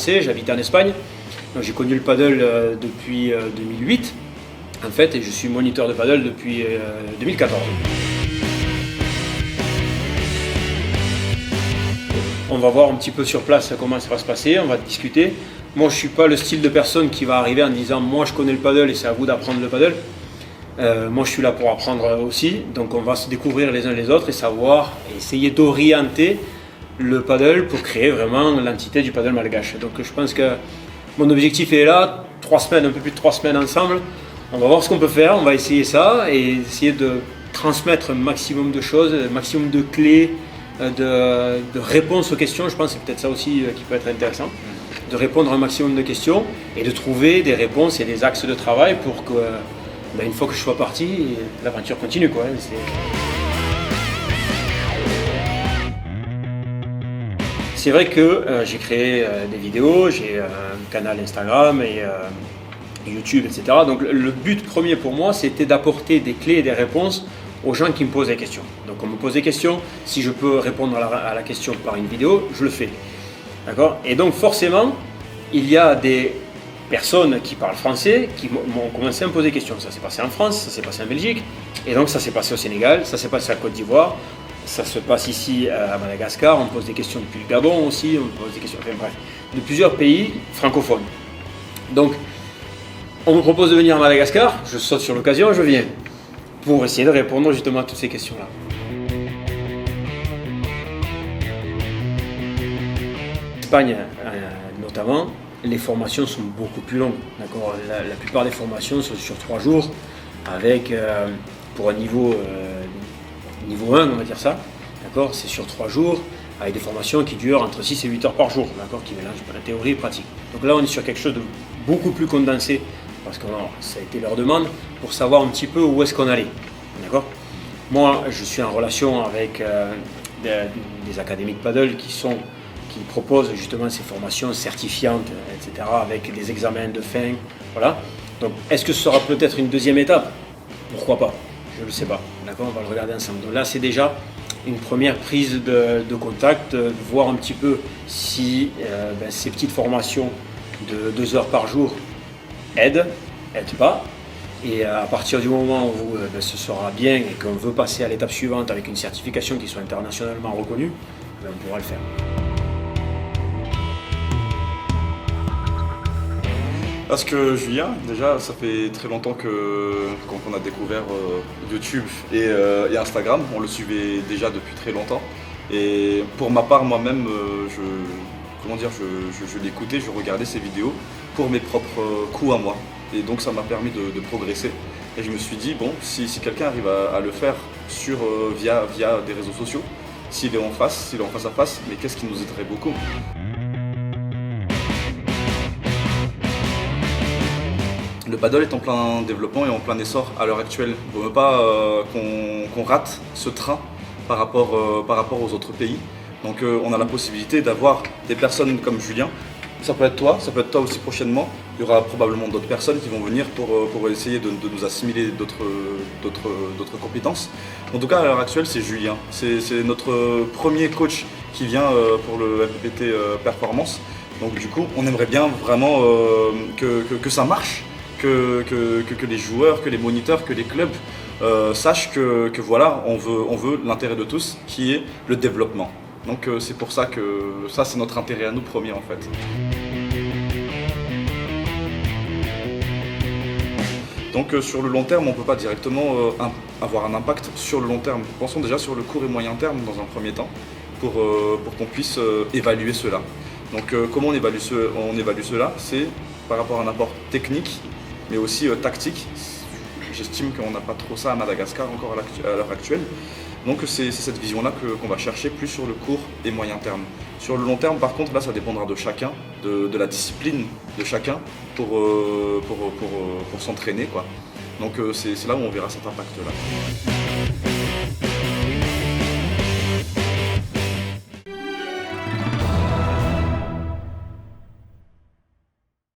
français, j'habite en Espagne. Donc j'ai connu le paddle depuis 2008 en fait, et je suis moniteur de paddle depuis 2014. On va voir un petit peu sur place comment ça va se passer, on va discuter. Moi je ne suis pas le style de personne qui va arriver en disant moi je connais le paddle et c'est à vous d'apprendre le paddle. Moi je suis là pour apprendre aussi, donc on va se découvrir les uns les autres et savoir, essayer d'orienter le paddle pour créer vraiment l'entité du paddle malgache. Donc je pense que mon objectif est là, 3 semaines, un peu plus de 3 semaines ensemble. On va voir ce qu'on peut faire, on va essayer ça et essayer de transmettre un maximum de choses, un maximum de clés, de réponses aux questions. Je pense que c'est peut-être ça aussi qui peut être intéressant, de répondre à un maximum de questions et de trouver des réponses et des axes de travail pour que, une fois que je sois parti, l'aventure continue, quoi. C'est vrai que j'ai créé des vidéos, j'ai un canal Instagram et YouTube, etc. Donc le but premier pour moi, c'était d'apporter des clés et des réponses aux gens qui me posent des questions. Donc on me pose des questions, si je peux répondre à la question par une vidéo, je le fais. D'accord ? Et donc forcément, il y a des personnes qui parlent français qui m'ont commencé à me poser des questions. Ça s'est passé en France, ça s'est passé en Belgique, et donc ça s'est passé au Sénégal, ça s'est passé à Côte d'Ivoire, ça se passe ici à Madagascar, on me pose des questions depuis le Gabon aussi, on me pose des questions, enfin bref, de plusieurs pays francophones. Donc, on me propose de venir à Madagascar, je saute sur l'occasion, je viens, pour essayer de répondre justement à toutes ces questions-là. En Espagne notamment, les formations sont beaucoup plus longues. D'accord ? La plupart des formations sont sur 3 jours, avec, pour un niveau 1, on va dire ça, d'accord ? C'est sur 3 jours, avec des formations qui durent entre 6 et 8 heures par jour, d'accord ? Qui mélangent la théorie et la pratique. Donc là, on est sur quelque chose de beaucoup plus condensé, parce que ça a été leur demande, pour savoir un petit peu où est-ce qu'on allait, d'accord ? Moi, je suis en relation avec des académies de paddle qui proposent justement ces formations certifiantes, etc., avec des examens de fin, voilà. Donc, est-ce que ce sera peut-être une deuxième étape ? Pourquoi pas ? Je ne le sais pas, d'accord ? On va le regarder ensemble. Donc là, c'est déjà une première prise de contact, voir un petit peu si ces petites formations de 2 heures par jour aident pas. Et à partir du moment où ce sera bien et qu'on veut passer à l'étape suivante avec une certification qui soit internationalement reconnue, on pourra le faire. Parce que Julien, déjà, ça fait très longtemps qu'on a découvert YouTube et Instagram. On le suivait déjà depuis très longtemps. Et pour ma part, moi-même, je l'écoutais, je regardais ses vidéos pour mes propres coups à moi. Et donc ça m'a permis de progresser. Et je me suis dit, bon, si quelqu'un arrive à le faire via des réseaux sociaux, s'il est en face à face, mais qu'est-ce qui nous aiderait beaucoup ? Le paddle est en plein développement et en plein essor à l'heure actuelle. Il ne vaut pas qu'on rate ce train par rapport aux autres pays. Donc on a la possibilité d'avoir des personnes comme Julien. Ça peut être toi aussi prochainement. Il y aura probablement d'autres personnes qui vont venir pour essayer de nous assimiler d'autres compétences. En tout cas, à l'heure actuelle, c'est Julien. C'est notre premier coach qui vient pour le MPPT Performance. Donc du coup, on aimerait bien vraiment que ça marche, que les joueurs, que les moniteurs, que les clubs sachent que voilà, on veut l'intérêt de tous, qui est le développement. Donc c'est pour ça que ça, c'est notre intérêt à nous premier en fait. Donc sur le long terme, on ne peut pas directement avoir un impact sur le long terme. Pensons déjà sur le court et moyen terme dans un premier temps, pour qu'on puisse évaluer cela. Donc comment on évalue cela ? C'est par rapport à un apport technique, mais aussi tactique. J'estime qu'on n'a pas trop ça à Madagascar encore à l'heure actuelle. Donc c'est cette vision-là qu'on va chercher plus sur le court et moyen terme. Sur le long terme, par contre, là, ça dépendra de chacun, de la discipline de chacun pour s'entraîner, quoi. Donc c'est là où on verra cet impact-là.